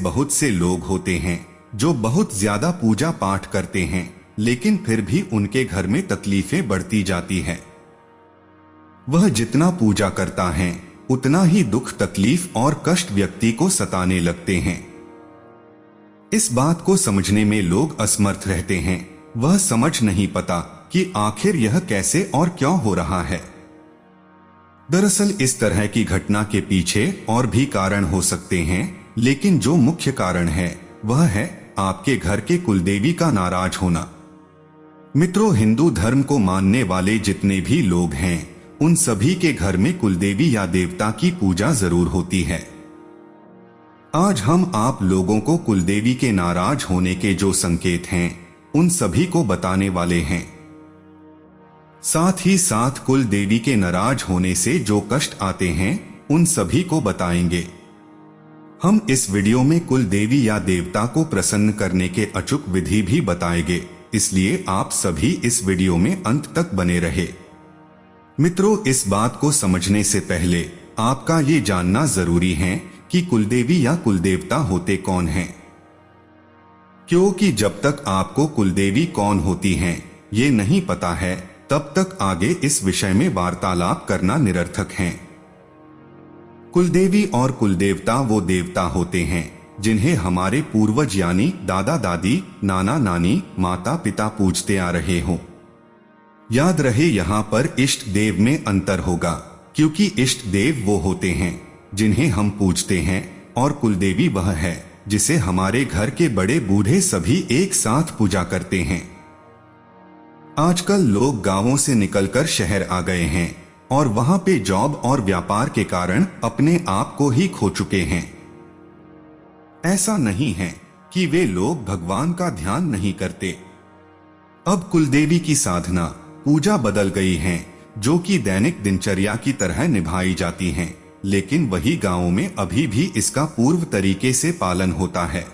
बहुत से लोग होते हैं जो बहुत ज्यादा पूजा पाठ करते हैं, लेकिन फिर भी उनके घर में तकलीफें बढ़ती जाती है। वह जितना पूजा करता है उतना ही दुख, तकलीफ और कष्ट व्यक्ति को सताने लगते हैं। इस बात को समझने में लोग असमर्थ रहते हैं। वह समझ नहीं पाता कि आखिर यह कैसे और क्यों हो रहा है। दरअसल इस तरह की घटना के पीछे और भी कारण हो सकते हैं, लेकिन जो मुख्य कारण है वह है आपके घर के कुलदेवी का नाराज होना। मित्रों, हिंदू धर्म को मानने वाले जितने भी लोग हैं उन सभी के घर में कुलदेवी या देवता की पूजा जरूर होती है। आज हम आप लोगों को कुलदेवी के नाराज होने के जो संकेत हैं उन सभी को बताने वाले हैं। साथ ही साथ कुलदेवी के नाराज होने से जो कष्ट आते हैं उन सभी को बताएंगे। हम इस वीडियो में कुलदेवी या देवता को प्रसन्न करने के अचूक विधि भी बताएंगे, इसलिए आप सभी इस वीडियो में अंत तक बने रहे। मित्रों, इस बात को समझने से पहले आपका ये जानना जरूरी है कि कुलदेवी या कुलदेवता होते कौन हैं, क्योंकि जब तक आपको कुलदेवी कौन होती हैं ये नहीं पता है तब तक आगे इस विषय में वार्तालाप करना निरर्थक है। कुलदेवी और कुलदेवता वो देवता होते हैं जिन्हें हमारे पूर्वज यानी दादा दादी, नाना नानी, माता पिता पूजते आ रहे हों। याद रहे, यहाँ पर इष्ट देव में अंतर होगा, क्योंकि इष्ट देव वो होते हैं जिन्हें हम पूजते हैं और कुलदेवी वह है जिसे हमारे घर के बड़े बूढ़े सभी एक साथ पूजा करते हैं। आजकल लोग गांवों से निकलकर शहर आ गए हैं और वहां पे जॉब और व्यापार के कारण अपने आप को ही खो चुके हैं। ऐसा नहीं है कि वे लोग भगवान का ध्यान नहीं करते। अब कुलदेवी की साधना, पूजा बदल गई है, जो कि दैनिक दिनचर्या की तरह निभाई जाती हैं, लेकिन वही गांवों में अभी भी इसका पूर्व तरीके से पालन होता है।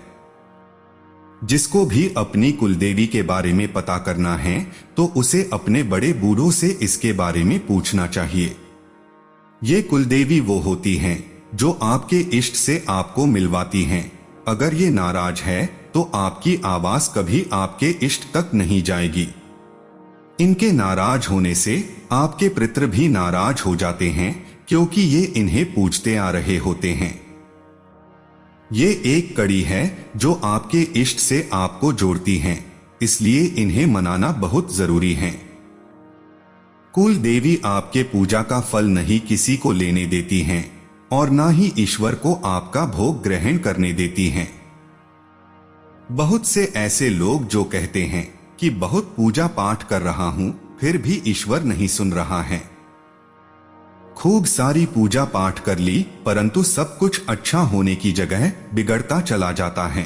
जिसको भी अपनी कुलदेवी के बारे में पता करना है तो उसे अपने बड़े बूढ़ों से इसके बारे में पूछना चाहिए। ये कुलदेवी वो होती हैं जो आपके इष्ट से आपको मिलवाती हैं। अगर ये नाराज है तो आपकी आवाज कभी आपके इष्ट तक नहीं जाएगी। इनके नाराज होने से आपके पितृ भी नाराज हो जाते हैं, क्योंकि ये इन्हें पूजते आ रहे होते हैं। ये एक कड़ी है जो आपके इष्ट से आपको जोड़ती है, इसलिए इन्हें मनाना बहुत जरूरी है। कुल देवी आपके पूजा का फल नहीं किसी को लेने देती हैं और ना ही ईश्वर को आपका भोग ग्रहण करने देती हैं। बहुत से ऐसे लोग जो कहते हैं कि बहुत पूजा पाठ कर रहा हूं फिर भी ईश्वर नहीं सुन रहा है। खूब सारी पूजा पाठ कर ली परंतु सब कुछ अच्छा होने की जगह बिगड़ता चला जाता है।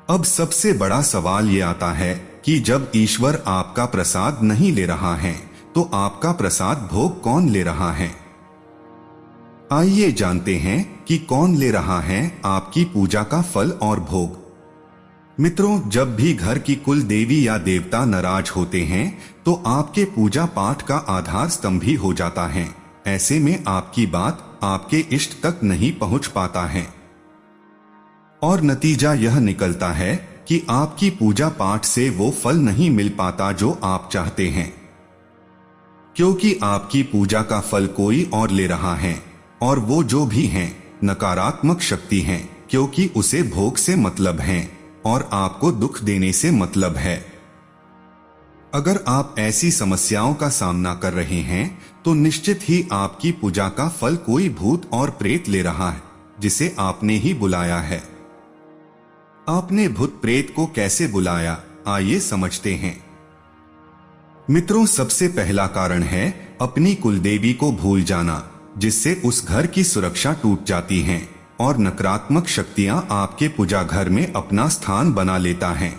अब सबसे बड़ा सवाल ये आता है कि जब ईश्वर आपका प्रसाद नहीं ले रहा है तो आपका प्रसाद भोग कौन ले रहा है? आइए जानते हैं कि कौन ले रहा है आपकी पूजा का फल और भोग। मित्रों, जब भी घर की कुल देवी या देवता नाराज होते हैं तो आपके पूजा पाठ का आधार स्तंभ ही हो जाता है। ऐसे में आपकी बात आपके इष्ट तक नहीं पहुंच पाता है और नतीजा यह निकलता है कि आपकी पूजा पाठ से वो फल नहीं मिल पाता जो आप चाहते हैं, क्योंकि आपकी पूजा का फल कोई और ले रहा है और वो जो भी हैं नकारात्मक शक्ति हैं, क्योंकि उसे भोग से मतलब है और आपको दुख देने से मतलब है। अगर आप ऐसी समस्याओं का सामना कर रहे हैं तो निश्चित ही आपकी पूजा का फल कोई भूत और प्रेत ले रहा है जिसे आपने ही बुलाया है। आपने भूत प्रेत को कैसे बुलाया, आइए समझते हैं। मित्रों, सबसे पहला कारण है अपनी कुलदेवी को भूल जाना, जिससे उस घर की सुरक्षा टूट जाती है और नकारात्मक शक्तियां आपके पूजा घर में अपना स्थान बना लेता है।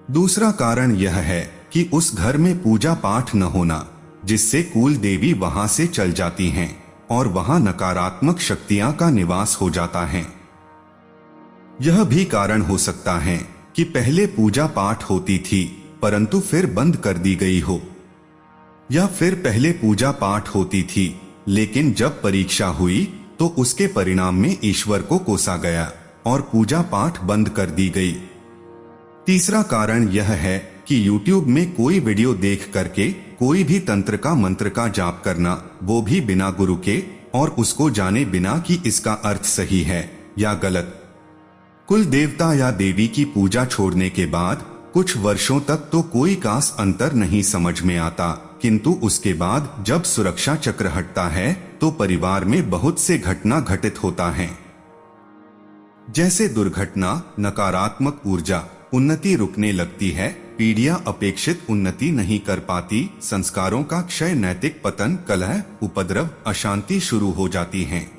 दूसरा कारण यह है कि उस घर में पूजा पाठ न होना, जिससे कुल देवी वहां से चल जाती हैं और वहां नकारात्मक शक्तियां का निवास हो जाता है। यह भी कारण हो सकता है कि पहले पूजा पाठ होती थी परंतु फिर बंद कर दी गई हो, या फिर पहले पूजा पाठ होती थी लेकिन जब परीक्षा हुई तो उसके परिणाम में ईश्वर को कोसा गया और पूजा पाठ बंद कर दी गई। तीसरा कारण यह है कि YouTube में कोई वीडियो देख करके कोई भी तंत्र का मंत्र का जाप करना, वो भी बिना गुरु के और उसको जाने बिना कि इसका अर्थ सही है या गलत। कुल देवता या देवी की पूजा छोड़ने के बाद कुछ वर्षों तक तो कोई खास अंतर नहीं समझ में आता, किंतु उसके बाद जब सुरक्षा चक्र हटता है तो परिवार में बहुत से घटना घटित होता है, जैसे दुर्घटना, नकारात्मक ऊर्जा, उन्नति रुकने लगती है, पीढ़ियां अपेक्षित उन्नति नहीं कर पाती, संस्कारों का क्षय, नैतिक पतन, कलह, उपद्रव, अशांति शुरू हो जाती हैं।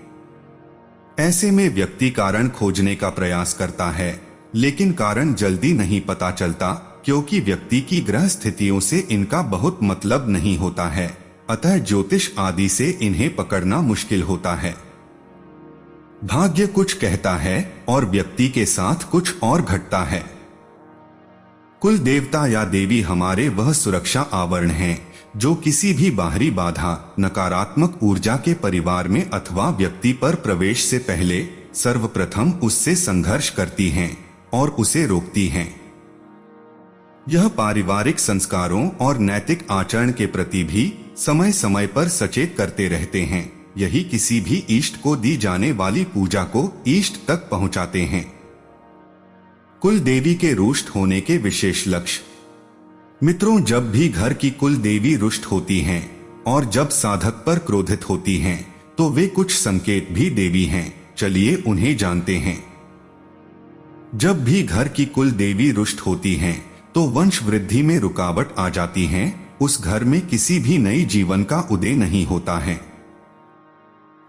ऐसे में व्यक्ति कारण खोजने का प्रयास करता है, लेकिन कारण जल्दी नहीं पता चलता, क्योंकि व्यक्ति की ग्रह स्थितियों से इनका बहुत मतलब नहीं होता है। अतः ज्योतिष आदि से इन्हें पकड़ना मुश्किल होता है। भाग्य कुछ कहता है और व्यक्ति के साथ कुछ और घटता है। कुल देवता या देवी हमारे वह सुरक्षा आवरण हैं, जो किसी भी बाहरी बाधा, नकारात्मक ऊर्जा के परिवार में अथवा व्यक्ति पर प्रवेश से पहले सर्वप्रथम उससे संघर्ष करती हैं और उसे रोकती हैं। यह पारिवारिक संस्कारों और नैतिक आचरण के प्रति भी समय समय पर सचेत करते रहते हैं। यही किसी भी इष्ट को दी जाने वाली पूजा को इष्ट तक पहुंचाते हैं। कुल देवी के रुष्ट होने के विशेष लक्ष्य। मित्रों, जब भी घर की कुल देवी रुष्ट होती हैं और जब साधक पर क्रोधित होती हैं, तो वे कुछ संकेत भी देवी हैं। चलिए उन्हें जानते हैं। जब भी घर की कुल देवी रुष्ट होती हैं, तो वंश वृद्धि में रुकावट आ जाती है। उस घर में किसी भी नई जीवन का उदय नहीं होता है।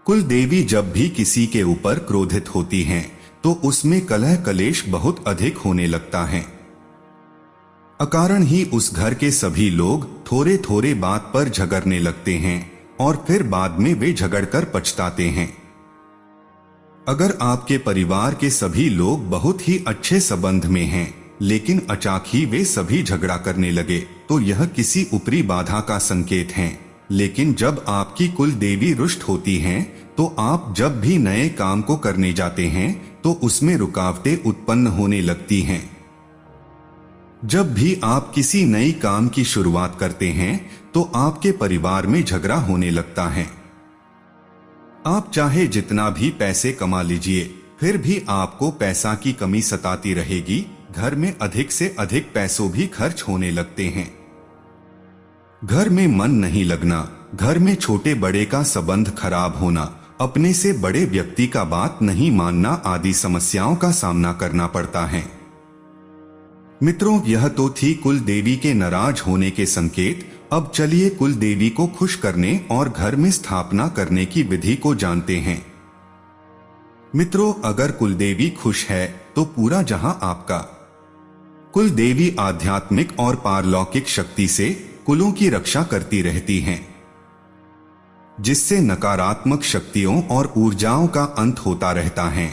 कुल देवी जब भी किसी के ऊपर क्रोधित होती हैं, तो उसमें कलह कलेश बहुत अधिक होने लगता है। अकारण ही उस घर के सभी लोग थोड़े थोड़े बात पर झगड़ने लगते हैं और फिर बाद में वे झगड़कर पछताते हैं। अगर आपके परिवार के सभी लोग बहुत ही अच्छे संबंध में हैं, लेकिन अचानक ही वे सभी झगड़ा करने लगे, तो यह किसी ऊपरी बाधा का संकेत है। लेकिन जब आपकी कुल देवी रुष्ट होती हैं, तो आप जब भी नए काम को करने जाते हैं, तो उसमें रुकावटें उत्पन्न होने लगती हैं। जब भी आप किसी नई काम की शुरुआत करते हैं, तो आपके परिवार में झगड़ा होने लगता है। आप चाहे जितना भी पैसे कमा लीजिए, फिर भी आपको पैसा की कमी सताती रहेगी। घर में अधिक से अधिक पैसों भी खर्च होने लगते हैं। घर में मन नहीं लगना, घर में छोटे बड़े का संबंध खराब होना, अपने से बड़े व्यक्ति का बात नहीं मानना आदि समस्याओं का सामना करना पड़ता है। मित्रों, यह तो थी कुल देवी के नाराज होने के संकेत। अब चलिए कुल देवी को खुश करने और घर में स्थापना करने की विधि को जानते हैं। मित्रों, अगर कुल देवी खुश है तो पूरा जहां आपका। कुल देवी आध्यात्मिक और पारलौकिक शक्ति से कुलों की रक्षा करती रहती हैं, जिससे नकारात्मक शक्तियों और ऊर्जाओं का अंत होता रहता है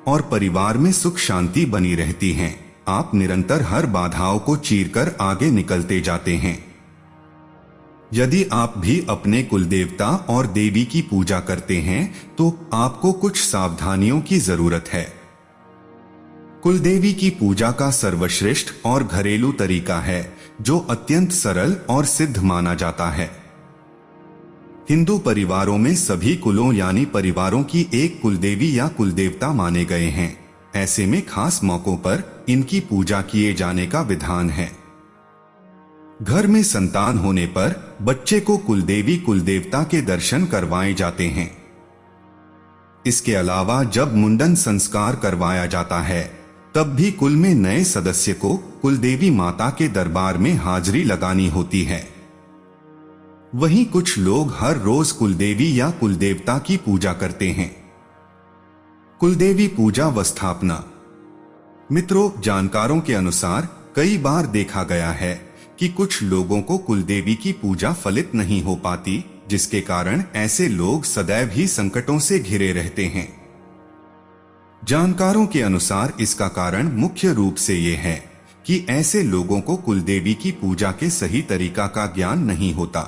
और परिवार में सुख शांति बनी रहती है। आप निरंतर हर बाधाओं को चीरकर आगे निकलते जाते हैं। यदि आप भी अपने कुल देवता और देवी की पूजा करते हैं, तो आपको कुछ सावधानियों की जरूरत है। कुल देवी की पूजा का सर्वश्रेष्ठ और घरेलू तरीका है, जो अत्यंत सरल और सिद्ध माना जाता है। हिंदू परिवारों में सभी कुलों यानी परिवारों की एक कुलदेवी या कुलदेवता माने गए हैं। ऐसे में खास मौकों पर इनकी पूजा किए जाने का विधान है। घर में संतान होने पर बच्चे को कुलदेवी कुलदेवता के दर्शन करवाए जाते हैं। इसके अलावा जब मुंडन संस्कार करवाया जाता है, तब भी कुल में नए सदस्य को कुलदेवी माता के दरबार में हाजिरी लगानी होती है। वहीं कुछ लोग हर रोज कुलदेवी या कुलदेवता की पूजा करते हैं। कुलदेवी पूजा व स्थापना। मित्रों, जानकारों के अनुसार कई बार देखा गया है कि कुछ लोगों को कुलदेवी की पूजा फलित नहीं हो पाती, जिसके कारण ऐसे लोग सदैव ही संकटों से घिरे रहते हैं। जानकारों के अनुसार इसका कारण मुख्य रूप से ये है कि ऐसे लोगों को कुलदेवी की पूजा के सही तरीका का ज्ञान नहीं होता।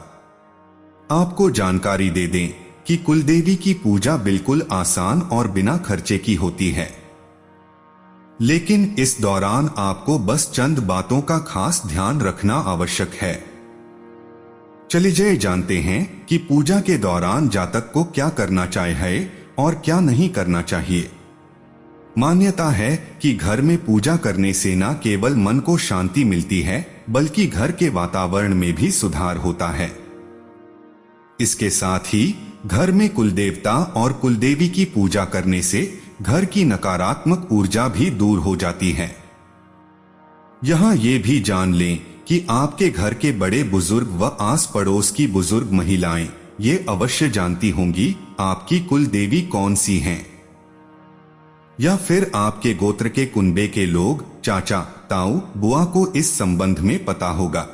आपको जानकारी दे दें कि कुलदेवी की पूजा बिल्कुल आसान और बिना खर्चे की होती है। लेकिन इस दौरान आपको बस चंद बातों का खास ध्यान रखना आवश्यक है। चलिए जानते हैं कि पूजा के दौरान जातक को क्या करना चाहिए और क्या नहीं करना चाहिए। मान्यता है कि घर में पूजा करने से न केवल मन को शांति मिलती है, बल्कि घर के वातावरण में भी सुधार होता है। इसके साथ ही घर में कुलदेवता और कुलदेवी की पूजा करने से घर की नकारात्मक ऊर्जा भी दूर हो जाती है। यहाँ ये भी जान लें कि आपके घर के बड़े बुजुर्ग व आस पड़ोस की बुजुर्ग महिलाएं ये अवश्य जानती होंगी आपकी कुल देवी कौन सी हैं, या फिर आपके गोत्र के कुनबे के लोग, चाचा, ताऊ, बुआ को इस संबंध में पता होगा।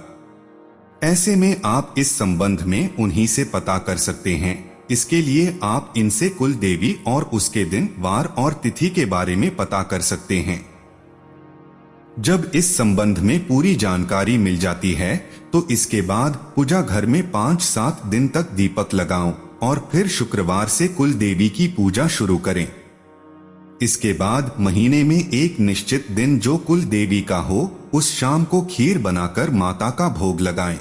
ऐसे में आप इस संबंध में उन्हीं से पता कर सकते हैं। इसके लिए आप इनसे कुल देवी और उसके दिन, वार और तिथि के बारे में पता कर सकते हैं। जब इस संबंध में पूरी जानकारी मिल जाती है तो इसके बाद पूजा घर में 5-7 दिन तक दीपक लगाओ और फिर शुक्रवार से कुल देवी की पूजा शुरू करें। इसके बाद महीने में एक निश्चित दिन जो कुल देवी का हो, उस शाम को खीर बनाकर माता का भोग लगाएं।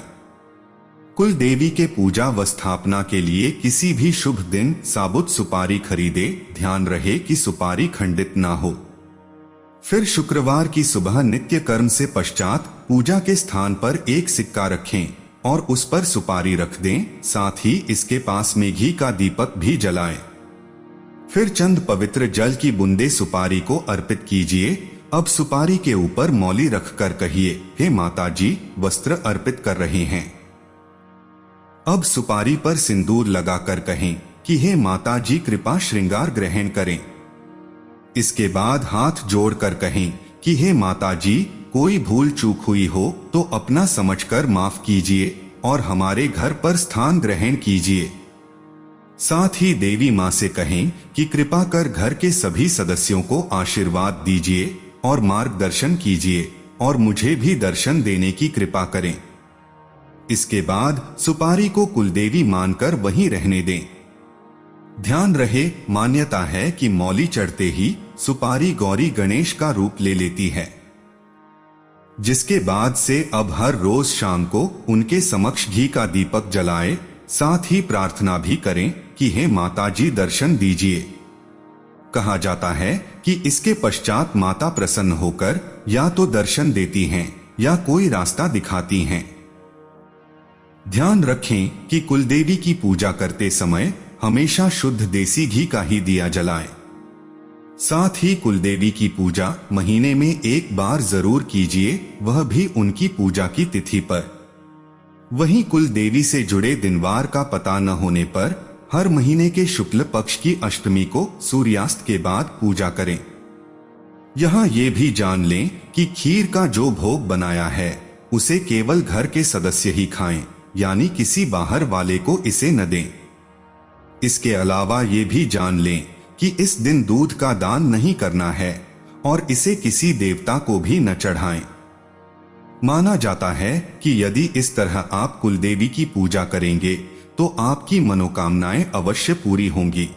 कुल देवी के पूजा व स्थापना के लिए किसी भी शुभ दिन साबुत सुपारी खरीदे। ध्यान रहे कि सुपारी खंडित ना हो। फिर शुक्रवार की सुबह नित्य कर्म से पश्चात पूजा के स्थान पर एक सिक्का रखें और उस पर सुपारी रख दें। साथ ही इसके पास में घी का दीपक भी जलाएं। फिर चंद पवित्र जल की बूंदे सुपारी को अर्पित कीजिए। अब सुपारी के ऊपर मौली रखकर कहिए, हे माता जी, वस्त्र अर्पित कर रहे हैं। अब सुपारी पर सिंदूर लगाकर कहें कि हे माता जी, कृपा श्रृंगार ग्रहण करें। इसके बाद हाथ जोड़कर कहें कि हे माता जी, कोई भूल चूक हुई हो तो अपना समझकर माफ कीजिए और हमारे घर पर स्थान ग्रहण कीजिए। साथ ही देवी माँ से कहें कि कृपा कर घर के सभी सदस्यों को आशीर्वाद दीजिए और मार्गदर्शन कीजिए और मुझे भी दर्शन देने की कृपा करें। इसके बाद सुपारी को कुलदेवी मानकर वहीं रहने दें। ध्यान रहे, मान्यता है कि मौली चढ़ते ही सुपारी गौरी गणेश का रूप ले लेती है, जिसके बाद से अब हर रोज शाम को उनके समक्ष घी का दीपक जलाएं। साथ ही प्रार्थना भी करें कि हे माता जी, दर्शन दीजिए। कहा जाता है कि इसके पश्चात माता प्रसन्न होकर या तो दर्शन देती हैं या कोई रास्ता दिखाती हैं। ध्यान रखें कि कुलदेवी की पूजा करते समय हमेशा शुद्ध देसी घी का ही दिया जलाएं। साथ ही कुलदेवी की पूजा महीने में एक बार जरूर कीजिए, वह भी उनकी पूजा की तिथि पर। वहीं कुलदेवी से जुड़े दिनवार का पता न होने पर हर महीने के शुक्ल पक्ष की अष्टमी को सूर्यास्त के बाद पूजा करें। यहाँ ये भी जान लें कि खीर का जो भोग बनाया है उसे केवल घर के सदस्य ही खाएं, यानी किसी बाहर वाले को इसे न दें। इसके अलावा ये भी जान लें कि इस दिन दूध का दान नहीं करना है और इसे किसी देवता को भी न चढ़ाएं। माना जाता है कि यदि इस तरह आप कुलदेवी की पूजा करेंगे तो आपकी मनोकामनाएं अवश्य पूरी होंगी।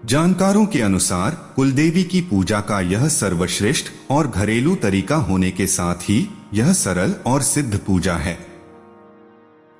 जानकारों के अनुसार कुलदेवी की पूजा का यह सर्वश्रेष्ठ और घरेलू तरीका होने के साथ ही यह सरल और सिद्ध पूजा है।